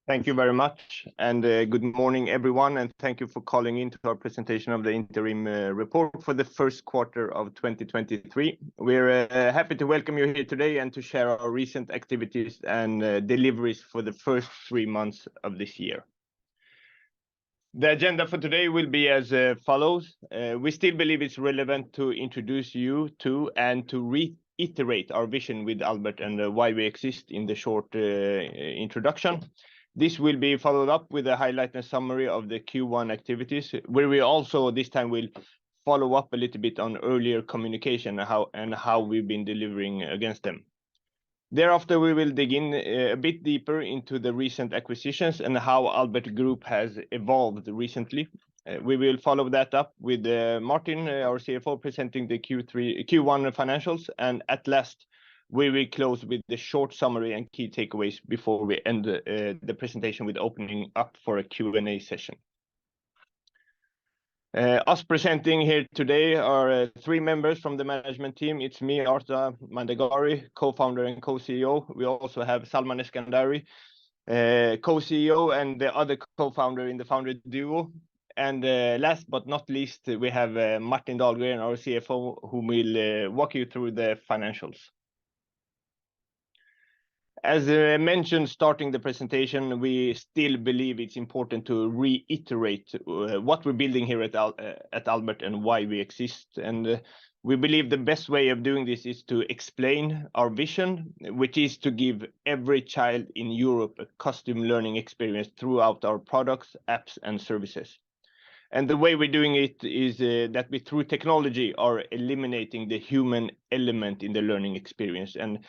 Thank you very much, and good morning, everyone, and thank you for calling into our presentation of the interim report for the first quarter of 2023. We're happy to welcome you here today and to share our recent activities and deliveries for the first 3 months of this year. The agenda for today will be as follows. We still believe it's relevant to introduce you to and to reiterate our vision with Albert and why we exist in the short introduction. This will be followed up with a highlight and summary of the Q1 activities, where we also this time will follow up a little bit on earlier communication and how we've been delivering against them. Thereafter, we will dig in a bit deeper into the recent acquisitions and how Albert Group has evolved recently. We will follow that up with Martin, our CFO, presenting the Q1 financials, and at last, we will close with the short summary and key takeaways before we end the presentation with opening up for a Q&A session. Us presenting here today are 3 members from the management team. It's me, Arta Mandegari, co-founder and co-CEO. We also have Salman Eskandari, co-CEO, and the other co-founder in the founder duo. And last but not least, we have Martin Dahlgren, our CFO, who will walk you through the financials. As mentioned, starting the presentation, we still believe it's important to reiterate what we're building here at Albert and why we exist. And we believe the best way of doing this is to explain our vision, which is to give every child in Europe a custom learning experience throughout our products, apps, and services. And the way we're doing it is that we, through technology, are eliminating the human element in the learning experience. And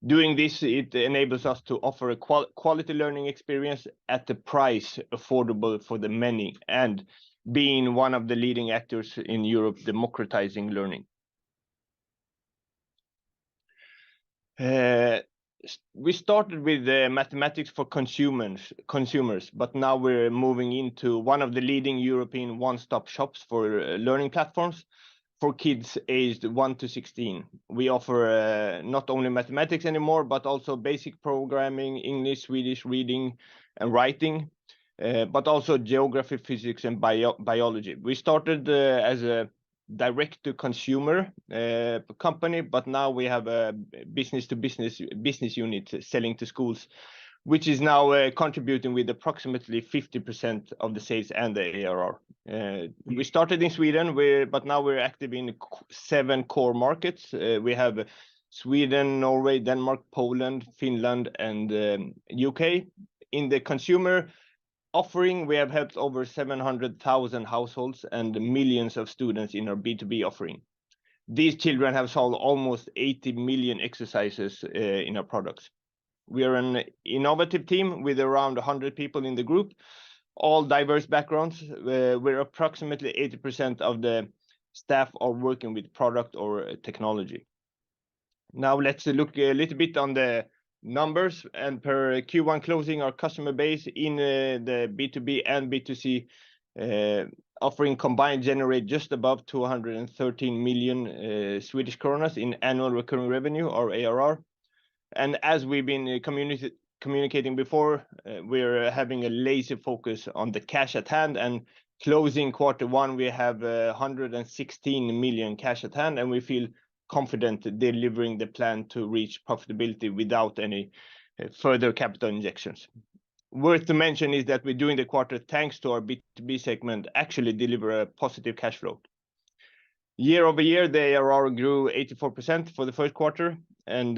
doing this, it enables us to offer a quality learning experience at the price affordable for the many, and being one of the leading actors in Europe democratizing learning. We started with mathematics for consumers, but now we're moving into one of the leading European one-stop shops for learning platforms for kids aged 1 to 16. We offer not only mathematics anymore, but also basic programming, English, Swedish, reading and writing, but also geography, physics, and biology. We started as a direct-to-consumer company, but now we have a business unit selling to schools, which is now contributing with approximately 50% of the sales and the ARR. We started in Sweden, but now we're active in 7 core markets. We have Sweden, Norway, Denmark, Poland, Finland, and UK. In the consumer offering, we have helped over 700,000 households and millions of students in our B2B offering. These children have solved almost 80 million exercises in our products. We are an innovative team with around 100 people in the group, all diverse backgrounds, where approximately 80% of the staff are working with product or technology. Now let's look a little bit on the numbers, and per Q1 closing, our customer base in the B2B and B2C offering combined generate just above 213 million Swedish kronor in annual recurring revenue, or ARR. And as we've been communicating before, we're having a laser focus on the cash at hand, and closing Q1, we have 116 million cash at hand, and we feel confident delivering the plan to reach profitability without any further capital injections. Worth to mention is that we're doing the quarter thanks to our B2B segment actually deliver a positive cash flow. Year over year, the ARR grew 84% for the first quarter, and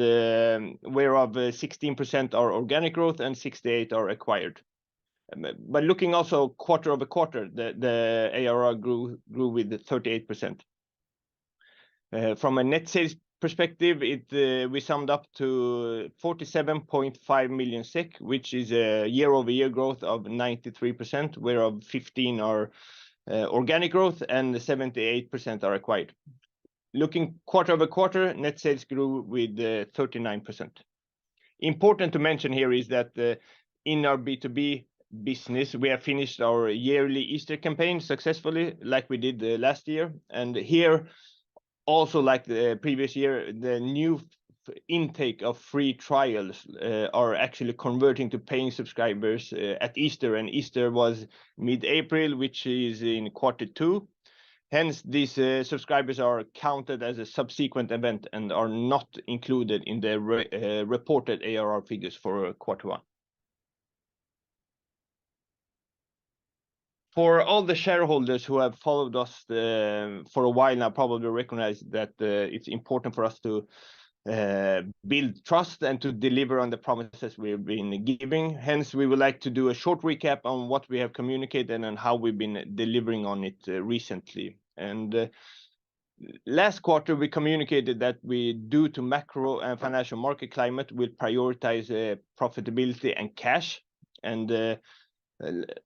whereof 16% are organic growth and 68% are acquired. But looking also quarter over quarter, the ARR grew with 38%. From a net sales perspective, we summed up to 47.5 million SEK, which is a year-over-year growth of 93%, whereof 15% are organic growth and 78% are acquired. Looking quarter over quarter, net sales grew with 39%. Important to mention here is that in our B2B business, we have finished our yearly Easter campaign successfully, like we did last year. And here, also like the previous year, the new intake of free trials are actually converting to paying subscribers at Easter, and Easter was mid-April, which is in Q2. Hence, these subscribers are counted as a subsequent event and are not included in the reported ARR figures for Q1. For all the shareholders who have followed us for a while now, probably recognize that it's important for us to build trust and to deliver on the promises we've been giving. Hence, we would like to do a short recap on what we have communicated and how we've been delivering on it recently. And last quarter, we communicated that we, due to macro and financial market climate, will prioritize profitability and cash. And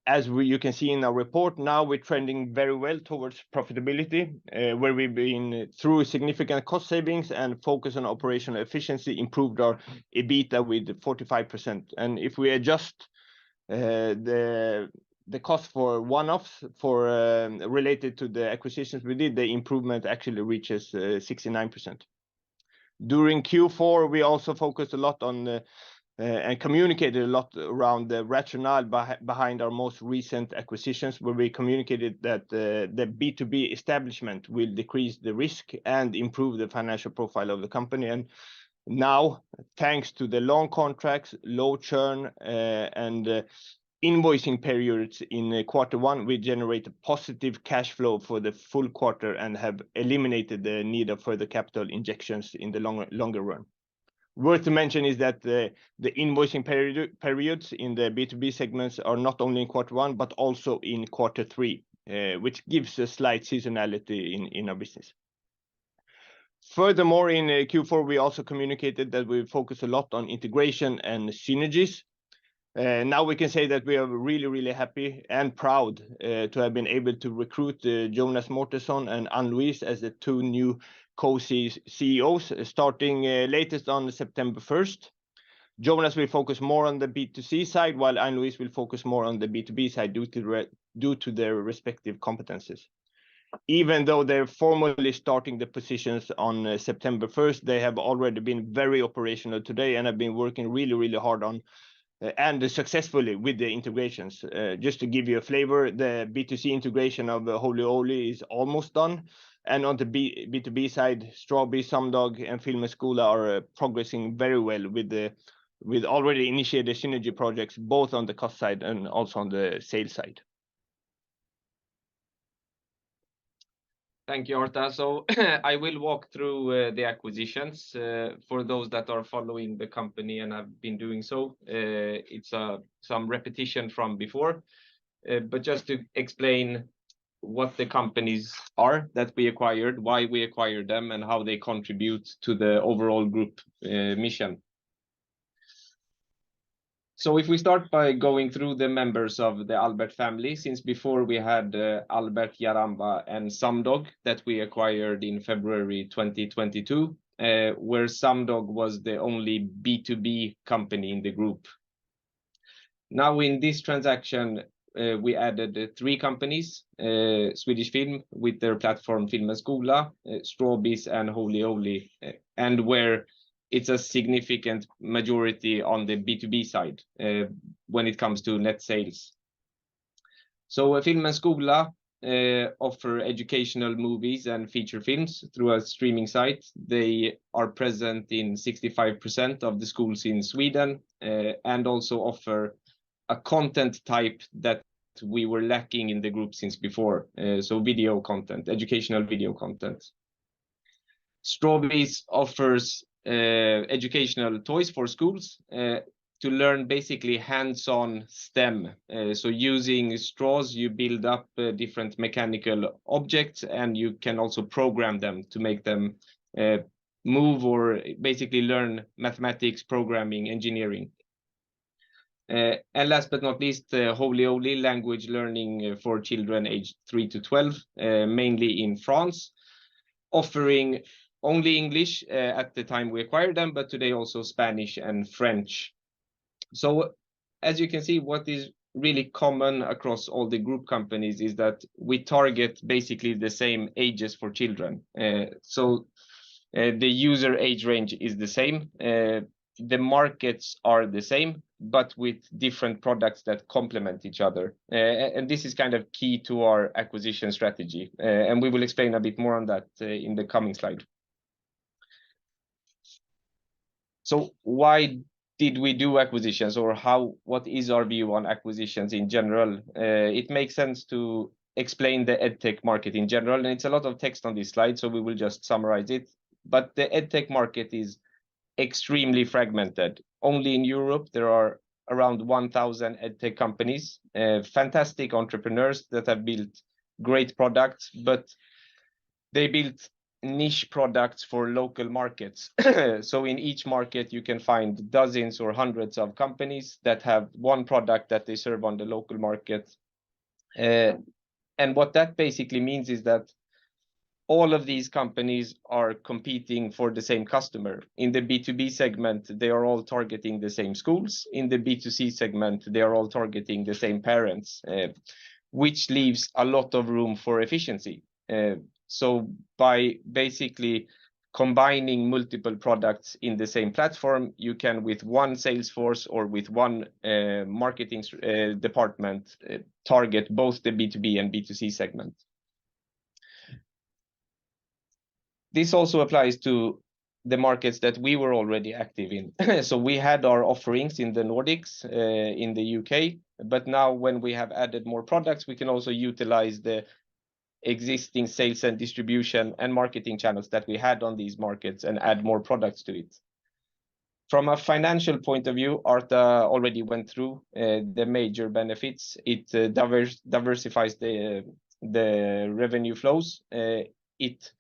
as you can see in our report, now we're trending very well towards profitability, where we've been through significant cost savings and focus on operational efficiency, improved our EBITDA with 45%. And if we adjust the cost for one-offs related to the acquisitions we did, the improvement actually reaches 69%. During Q4, we also focused a lot on and communicated a lot around the rationale behind our most recent acquisitions, where we communicated that the B2B establishment will decrease the risk and improve the financial profile of the company. And now, thanks to the long contracts, low churn, and invoicing periods in Q1, we generated positive cash flow for the full quarter and have eliminated the need of further capital injections in the longer run. Worth to mention is that the invoicing periods in the B2B segments are not only in Q1, but also in Q3, which gives a slight seasonality in our business. Furthermore, in Q4, we also communicated that we focus a lot on integration and synergies. Now we can say that we are really, really happy and proud to have been able to recruit Jonas Mårtensson and Ann-Louise as the two new co-CEOs, starting latest on September 1st. Jonas will focus more on the B2C side, while Ann-Louise will focus more on the B2B side due to their respective competences. Even though they're formally starting the positions on September 1st, they have already been very operational today and have been working really, really hard on and successfully with the integrations. Just to give you a flavor, the B2C integration of Holy Oly is almost done. And on the B2B side, Strawberry, Sumdog, and Filmskola are progressing very well with already initiated synergy projects, both on the cost side and also on the sales side. Thank you, Arta. So I will walk through the acquisitions for those that are following the company and have been doing so. It's some repetition from before, but just to explain what the companies are that we acquired, why we acquired them, and how they contribute to the overall group mission. So if we start by going through the members of the Albert family, since before we had Albert, Jaramba, and Sumdog that we acquired in February 2022, where Sumdog was the only B2B company in the group. Now in this transaction, we added 3 companies, Swedish Film with their platform Filmskola, Strawberry and Holy Oly, and where it's a significant majority on the B2B side when it comes to net sales. So Filmskola offer educational movies and feature films through a streaming site. They are present in 65% of the schools in Sweden and also offer a content type that we were lacking in the group since before. So video content, educational video content. Strawberries offers educational toys for schools to learn basically hands-on STEM. So using straws, you build up different mechanical objects, and you can also program them to make them move or basically learn mathematics, programming, engineering. And last but not least, Holy Oly language learning for children aged 3 to 12, mainly in France, offering only English at the time we acquired them, but today also Spanish and French. So as you can see, what is really common across all the group companies is that we target basically the same ages for children. So The user age range is the same. The markets are the same, but with different products that complement each other. And this is kind of key to our acquisition strategy. And we will explain a bit more on that in the coming slide. So why did we do acquisitions, or what is our view on acquisitions in general? It makes sense to explain the edtech market in general, and it's a lot of text on this slide, so we will just summarize it. But the edtech market is extremely fragmented. Only in Europe, there are around 1,000 edtech companies, fantastic entrepreneurs that have built great products, but they built niche products for local markets. So in each market, you can find dozens or hundreds of companies that have one product that they serve on the local market. And what that basically means is that all of these companies are competing for the same customer. In the B2B segment, they are all targeting the same schools. In the B2C segment, they are all targeting the same parents, which leaves a lot of room for efficiency. So by basically combining multiple products in the same platform, you can, with one sales force or with one marketing department, target both the B2B and B2C segment. This also applies to the markets that we were already active in. So we had our offerings in the Nordics, in the UK, but now when we have added more products, we can also utilize the existing sales and distribution and marketing channels that we had on these markets and add more products to it. From a financial point of view, Arta already went through the major benefits. It diversifies the revenue flows. It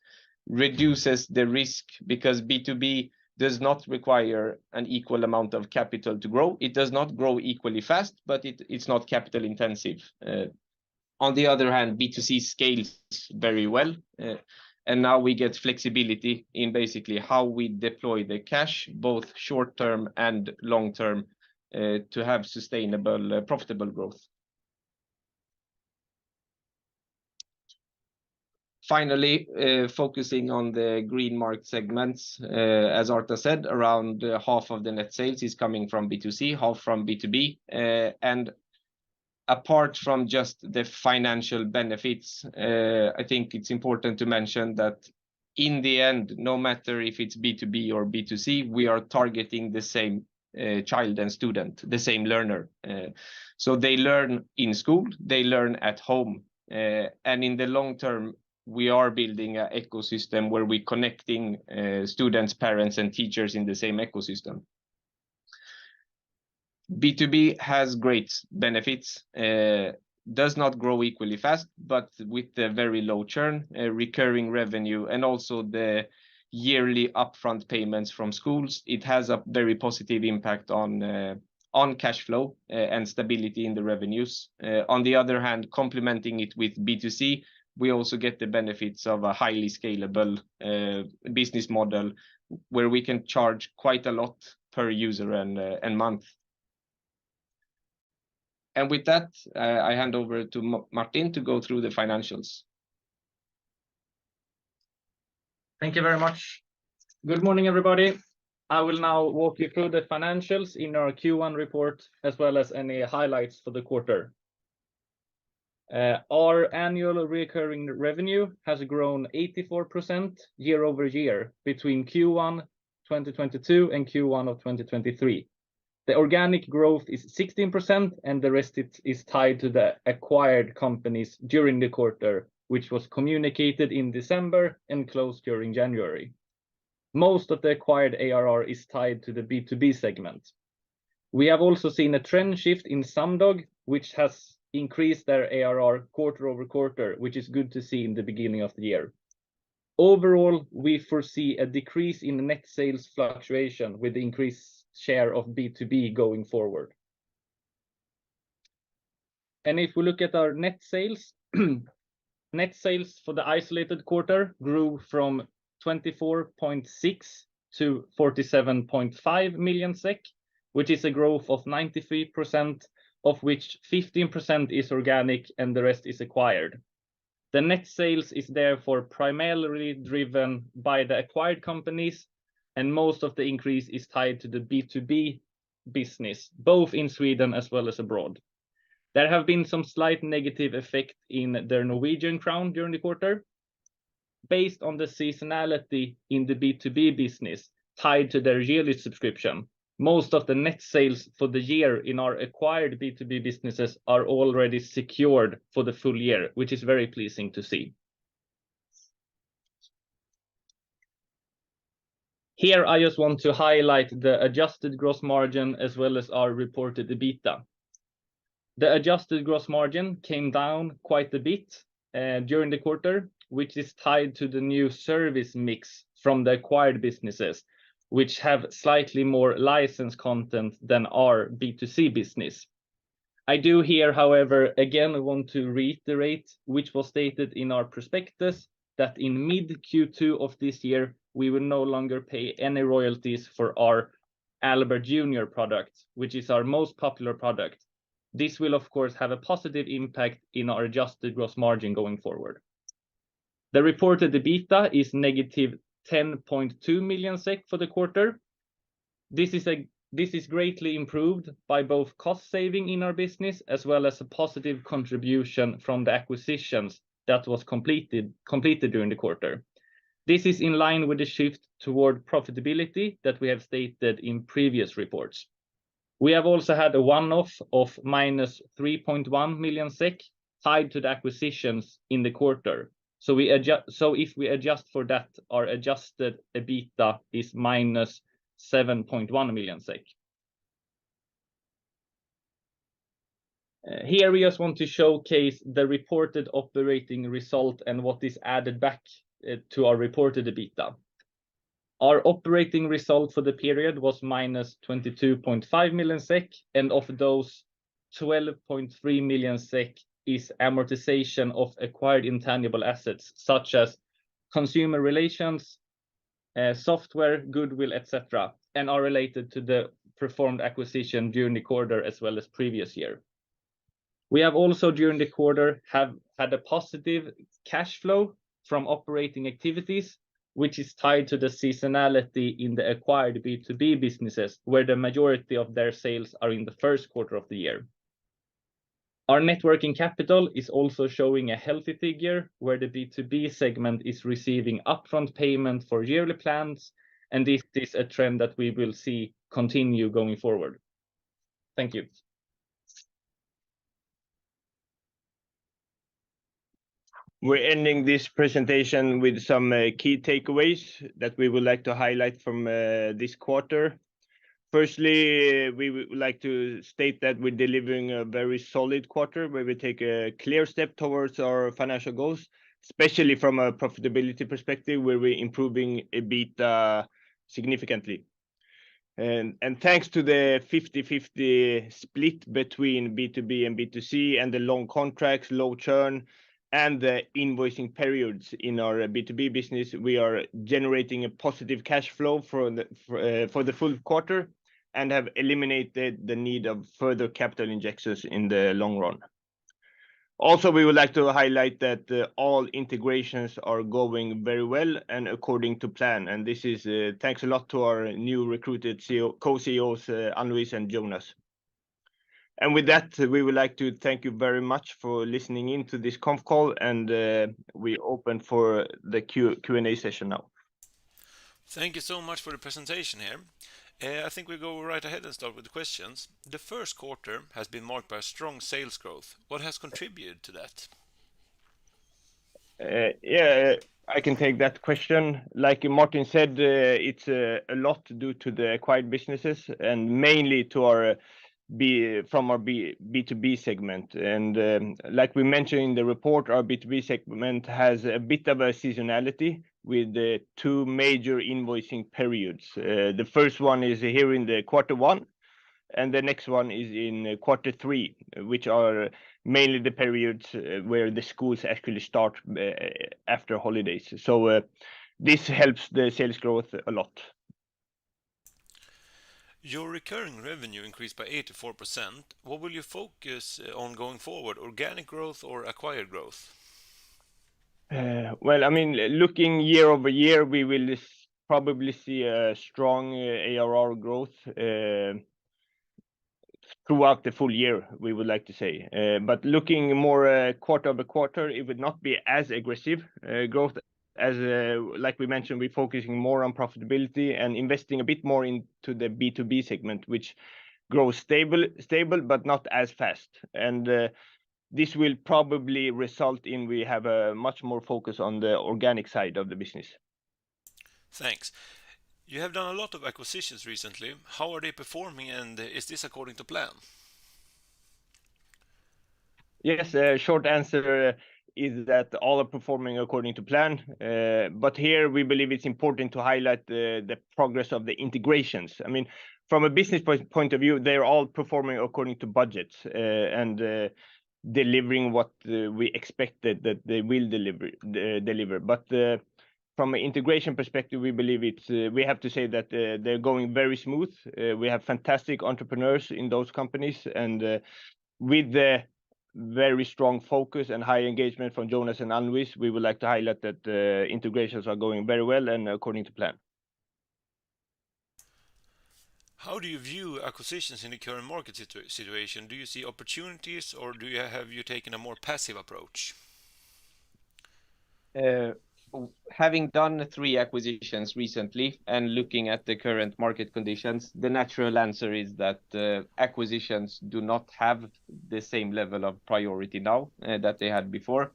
reduces the risk because B2B does not require an equal amount of capital to grow. It does not grow equally fast, but it's not capital intensive. On the other hand, B2C scales very well. And now we get flexibility in basically how we deploy the cash, both short-term and long-term, to have sustainable, profitable growth. Finally, focusing on the green marked segments, as Arta said, around half of the net sales is coming from B2C, half from B2B. And apart from just the financial benefits, I think it's important to mention that in the end, no matter if it's B2B or B2C, we are targeting the same child and student, the same learner. So they learn in school, they learn at home. And in the long term, we are building an ecosystem where we're connecting students, parents, and teachers in the same ecosystem. B2B has great benefits, does not grow equally fast, but with the very low churn, recurring revenue, and also the yearly upfront payments from schools, it has a very positive impact on cash flow and stability in the revenues. On the other hand, complementing it with B2C, we also get the benefits of a highly scalable business model where we can charge quite a lot per user and month. And with that, I hand over to Martin to go through the financials. Thank you very much. Good morning, everybody. I will now walk you through the financials in our Q1 report, as well as any highlights for the quarter. Our annual recurring revenue has grown 84% year over year between Q1 2022 and Q1 of 2023. The organic growth is 16%, and the rest is tied to the acquired companies during the quarter, which was communicated in December and closed during January. Most of the acquired ARR is tied to the B2B segment. We have also seen a trend shift in Sumdog, which has increased their ARR quarter over quarter, which is good to see in the beginning of the year. Overall, we foresee a decrease in the net sales fluctuation with the increased share of B2B going forward. And if we look at our net sales, net sales for the isolated quarter grew from 24.6 to 47.5 million SEK, which is a growth of 93%, of which 15% is organic and the rest is acquired. The net sales is therefore primarily driven by the acquired companies, and most of the increase is tied to the B2B business, both in Sweden as well as abroad. There have been some slight negative effect in the Norwegian crown during the quarter. Based on the seasonality in the B2B business tied to their yearly subscription, most of the net sales for the year in our acquired B2B businesses are already secured for the full year, which is very pleasing to see. Here, I just want to highlight the adjusted gross margin as well as our reported EBITDA. The adjusted gross margin came down quite a bit during the quarter, which is tied to the new service mix from the acquired businesses, which have slightly more license content than our B2C business. I do here, however, again want to reiterate, which was stated in our prospectus, that in mid Q2 of this year, we will no longer pay any royalties for our Albert Junior product, which is our most popular product. This will, of course, have a positive impact in our adjusted gross margin going forward. The reported EBITDA is negative 10.2 million SEK for the quarter. This is greatly improved by both cost saving in our business as well as a positive contribution from the acquisitions that was completed during the quarter. This is in line with the shift toward profitability that we have stated in previous reports. We have also had a one-off of minus 3.1 million SEK tied to the acquisitions in the quarter. So if we adjust for that, our adjusted EBITDA is minus 7.1 million SEK. Here we just want to showcase the reported operating result and what is added back to our reported EBITDA. Our operating result for the period was minus 22.5 million SEK, and of those, 12.3 million SEK is amortization of acquired intangible assets, such as consumer relations, software, goodwill, etc., and are related to the performed acquisition during the quarter as well as previous year. We have also during the quarter have had a positive cash flow from operating activities, which is tied to the seasonality in the acquired B2B businesses, where the majority of their sales are in the first quarter of the year. Our net working capital is also showing a healthy figure, where the B2B segment is receiving upfront payment for yearly plans, and this is a trend that we will see continue going forward. Thank you. We're ending this presentation with some key takeaways that we would like to highlight from this quarter. Firstly, we would like to state that we're delivering a very solid quarter where we take a clear step towards our financial goals, especially from a profitability perspective, where we're improving EBITDA significantly. And thanks to the 50-50 split between B2B and B2C and the long contracts, low churn, and the invoicing periods in our B2B business, we are generating a positive cash flow for the full quarter and have eliminated the need of further capital injections in the long run. Also, we would like to highlight that all integrations are going very well and according to plan. And this is thanks a lot to our new recruited co-CEOs, Anne-Louise and Jonas. And with that, we would like to thank you very much for listening in to this conf call, and we open for the Q&A session now. Thank you so much for the presentation here. I think we'll go right ahead and start with the questions. The first quarter has been marked by strong sales growth. What has contributed to that? Yeah, I can take that question. Like Martin said, it's a lot due to the acquired businesses and mainly to our B2B segment. And like we mentioned in the report, our B2B segment has a bit of a seasonality with the two major invoicing periods. The first one is here in the quarter one, and the next one is in quarter three, which are mainly the periods where the schools actually start after holidays. So this helps the sales growth a lot. Your recurring revenue increased by 84%. What will you focus on going forward, organic growth or acquired growth? Well, I mean, looking year over year, we will probably see a strong ARR growth throughout the full year, we would like to say. But looking more quarter over quarter, it would not be as aggressive growth as, like we mentioned, we're focusing more on profitability and investing a bit more into the B2B segment, which grows stable, but not as fast. And this will probably result in we have a much more focus on the organic side of the business. Thanks. You have done a lot of acquisitions recently. How are they performing, and is this according to plan? Yes, short answer is that all are performing according to plan. But here we believe it's important to highlight the progress of the integrations. I mean, from a business point of view, they're all performing according to budgets and delivering what we expected that they will deliver. But from an integration perspective, we believe it's we have to say that they're going very smooth. We have fantastic entrepreneurs in those companies, and with the very strong focus and high engagement from Jonas and Anne-Louise, we would like to highlight that integrations are going very well and according to plan. How do you view acquisitions in the current market situation? Do you see opportunities, or have you taken a more passive approach? Having done 3 acquisitions recently and looking at the current market conditions, the natural answer is that acquisitions do not have the same level of priority now that they had before.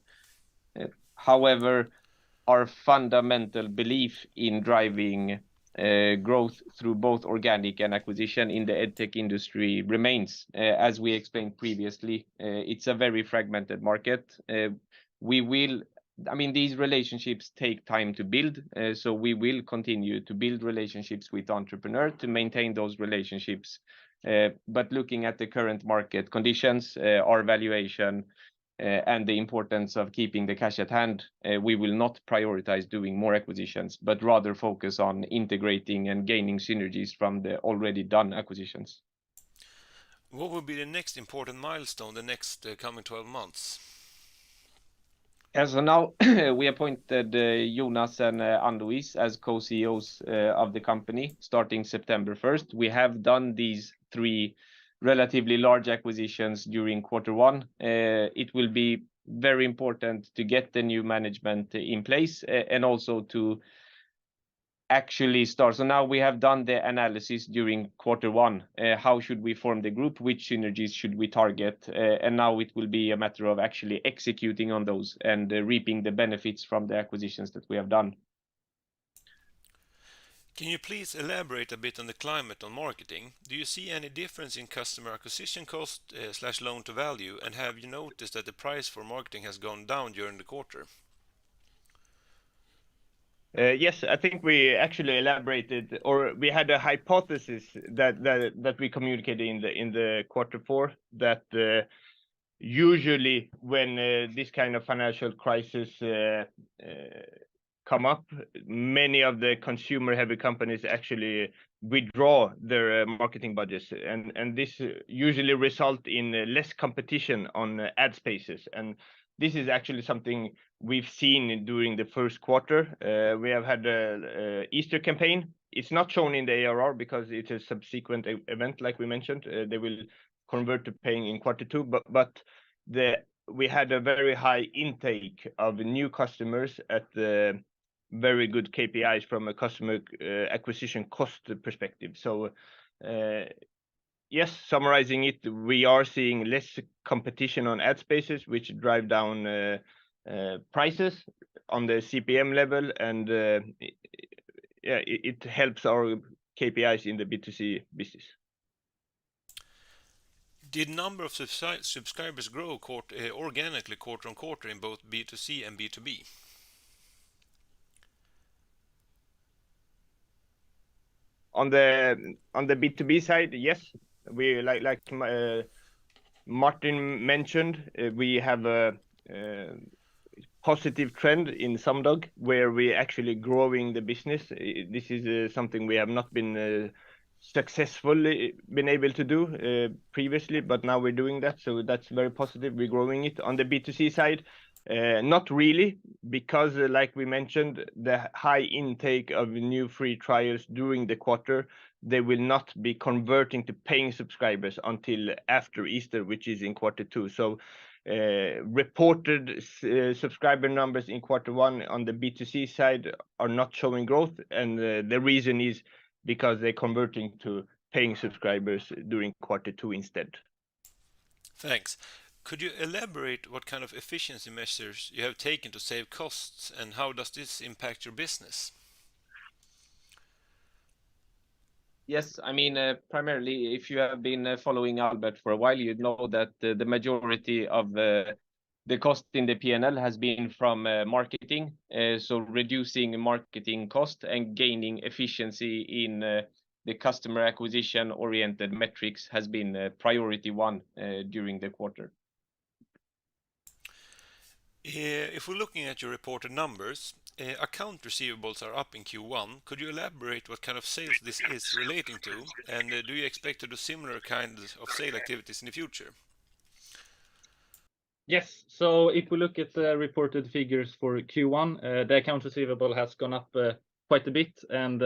However, our fundamental belief in driving growth through both organic and acquisition in the edtech industry remains. As we explained previously, it's a very fragmented market. These relationships take time to build, so we will continue to build relationships with entrepreneurs to maintain those relationships. But looking at the current market conditions, our valuation, and the importance of keeping the cash at hand, we will not prioritize doing more acquisitions, but rather focus on integrating and gaining synergies from the already done acquisitions. What will be the next important milestone the next coming 12 months? So now we appointed Jonas and Anne-Louise as co-CEOs of the company starting September 1st. We have done these 3 relatively large acquisitions during Q1. It will be very important to get the new management in place and also to actually start. So now we have done the analysis during Q1. How should we form the group? Which synergies should we target? And now it will be a matter of actually executing on those and reaping the benefits from the acquisitions that we have done. Can you please elaborate a bit on the climate on marketing? Do you see any difference in customer acquisition cost / loan to value? And have you noticed that the price for marketing has gone down during the quarter? Yes, I think we actually elaborated, or we had a hypothesis that we communicated in the Q4 that usually when this kind of financial crisis come up, many of the consumer-heavy companies actually withdraw their marketing budgets, and this usually result in less competition on ad spaces. And this is actually something we've seen during the Q1. We have had a Easter campaign. It's not shown in the ARR because it's a subsequent event, like we mentioned. They will convert to paying in Q2, but we had a very high intake of new customers at the very good KPIs from a customer acquisition cost perspective. So yes, summarizing it, we are seeing less competition on ad spaces, which drive down prices on the CPM level, and it helps our KPIs in the B2C business. Did number of subscribers grow organically quarter on quarter in both B2C and B2B? On the B2B side, yes, we like Martin mentioned, we have a positive trend in Sumdog where we actually growing the business. This is something we have not been successfully been able to do previously, but now we're doing that, so that's very positive. We're growing it. On the B2C side, Not really, because like we mentioned, the high intake of new free trials during the quarter, they will not be converting to paying subscribers until after Easter, which is in Q2. So reported subscriber numbers in Q1 on the B2C side are not showing growth, and the reason is because they're converting to paying subscribers during Q2 instead. Thanks. Could you elaborate what kind of efficiency measures you have taken to save costs, and how does this impact your business? Yes, I mean, primarily, if you have been following Albert for a while, you know that the majority of the cost in the P&L has been from marketing. So reducing marketing cost and gaining efficiency in the customer acquisition-oriented metrics has been priority one during the quarter. If we're looking at your reported numbers, account receivables are up in Q1. Could you elaborate what kind of sales this is relating to, and do you expect to do similar kinds of sale activities in the future? Yes. So if we look at the reported figures for Q1, the account receivable has gone up quite a bit, and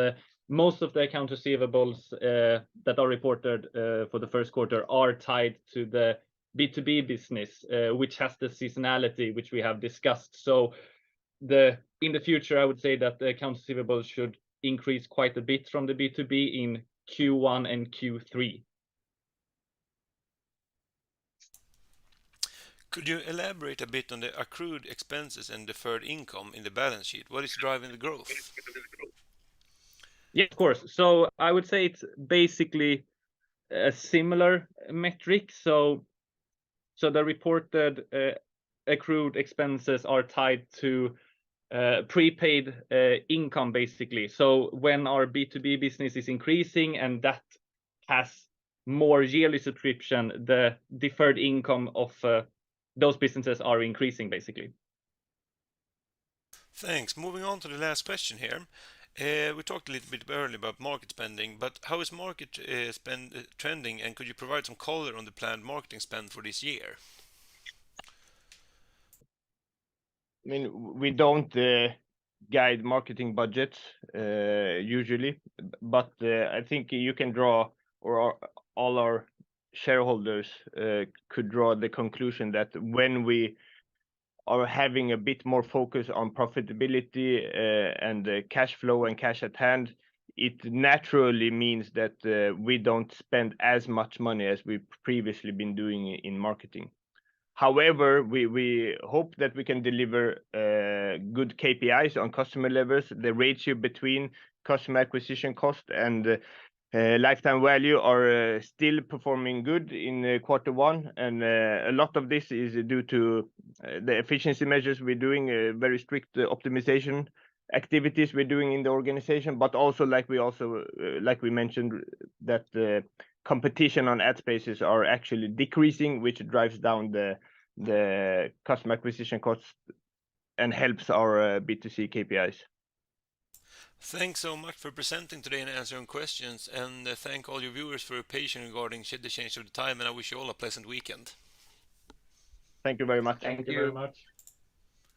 most of the account receivables that are reported for the first quarter are tied to the B2B business, which has the seasonality which we have discussed. So in the future, I would say that the account receivables should increase quite a bit from the B2B in Q1 and Q3. Could you elaborate a bit on the accrued expenses and deferred income in the balance sheet? What is driving the growth? Yeah, of course. So I would say it's basically a similar metric. So the reported accrued expenses are tied to prepaid income, basically. So when our B2B business is increasing and that has more yearly subscription, the deferred income of those businesses are increasing, basically. Thanks. Moving on to the last question here. We talked a little bit earlier about market spending, but how is market spend trending, and could you provide some color on the planned marketing spend for this year? I mean, we don't guide marketing budgets usually, but I think you can draw, or all our shareholders could draw the conclusion that when we are having a bit more focus on profitability and cash flow and cash at hand, it naturally means that we don't spend as much money as we've previously been doing in marketing. However, we hope that we can deliver good KPIs on customer levels. The ratio between customer acquisition cost and lifetime value are still performing good in Q1, and a lot of this is due to the efficiency measures we're doing, very strict optimization activities we're doing in the organization, but also like we mentioned, that the competition on ad spaces are actually decreasing, which drives down the customer acquisition costs and helps our B2C KPIs. Thanks so much for presenting today and answering questions, and thank all your viewers for your patience regarding the change of the time, and I wish you all a pleasant weekend. Thank you very much. Thank you very much.